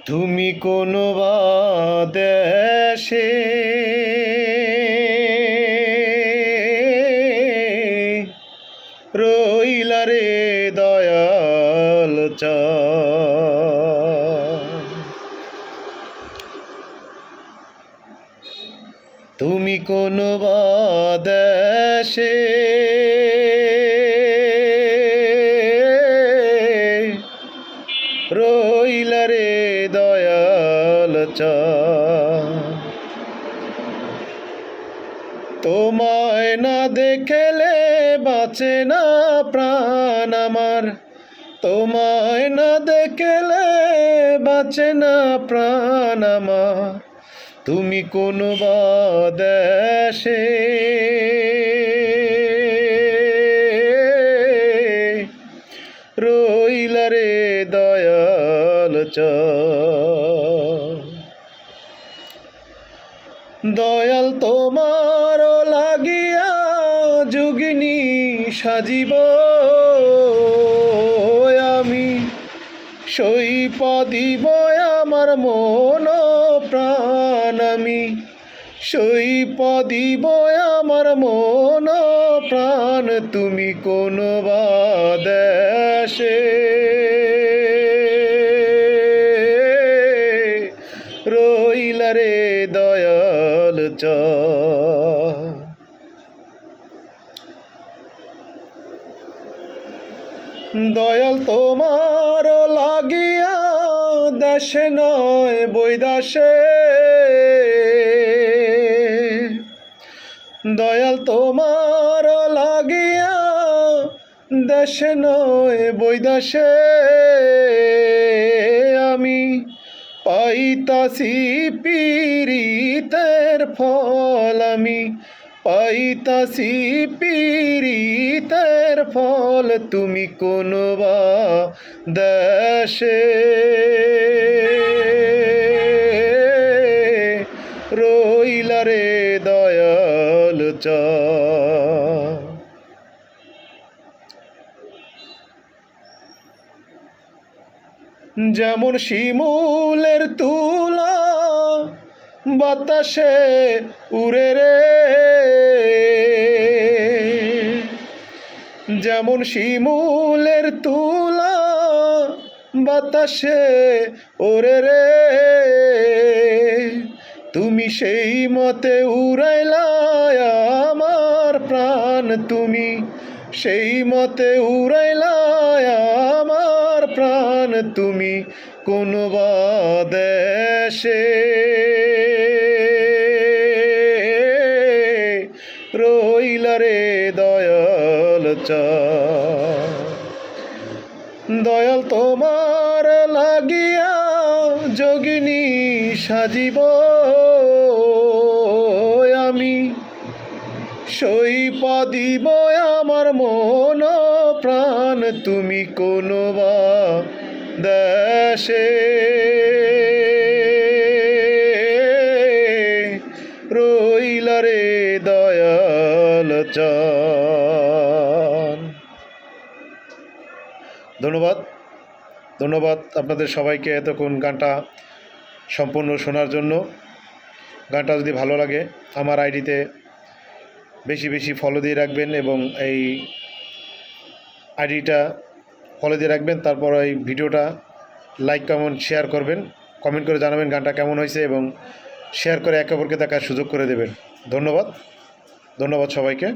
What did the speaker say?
তুমি কোন বা দেশে রইলা রে দয়াল চাঁদ, তুমি কোন বা দেশে রইলা রে দয়াল চাঁদ, তোমায় না দেখলে বাঁচে না প্রাণ আমার, তোমায় না দেখলে বাঁচে না প্রাণ আমার, তুমি কোন বা দেশে রইলা রে দয়াল চাঁদ। দয়াল তোমার লাগিয়া যোগিনী সাজিব আমি, সইপ দিব আমার মন প্রাণ আমি, সইপ দিব আমার মন প্রাণ, তুমি কোন বা দেশে রইলা রে দয়াল চাঁদ। দয়াল তোমার লাগিয়া দেশে নয় বৈদাসে, দয়াল তোমার লাগিয়া দেশে নয় বৈদাসে আমি পাইতাছি পীড়িতের ফল, আমি পাইতাছি পীড়িতের ফল, তুমি কোন বা দেশে রইলা রে দয়াল চাঁদ। যেমন শিমুলের তুলা বাতাসে উড়ে রে, যেমন শিমুলের তুলা বাতাসে ওরে রে, তুমি সেই মতে উড়াইলা আমার প্রাণ, তুমি সেই মতে উড়াইলা আমার প্রাণ, তুমি কোন বা দেশে রইলা রে দয়াল চাঁদ। দয়াল তোমার লাগিয়া যোগিনী সাজিব আমি, সইপ দিব আমার মন প্রাণ, তুমি কোন বা দেশে রইলা রে দয়াল চাঁদ। ধন্যবাদ, ধন্যবাদ আপনাদের সবাইকে এতক্ষণ গানটা সম্পূর্ণ শোনার জন্য। গানটা যদি ভালো লাগে আমার আইডিতে বেশি বেশি ফলো দিয়ে রাখবেন এবং এই আইডিটা ফলো দিয়ে রাখবেন, তারপর এই ভিডিওটা লাইক কমেন্ট শেয়ার করবেন, কমেন্ট করে জানাবেন গানটা কেমন হয়েছে এবং শেয়ার করে একে অপরকে দেখার সুযোগ করে দেবেন। ধন্যবাদ, ধন্যবাদ সবাইকে।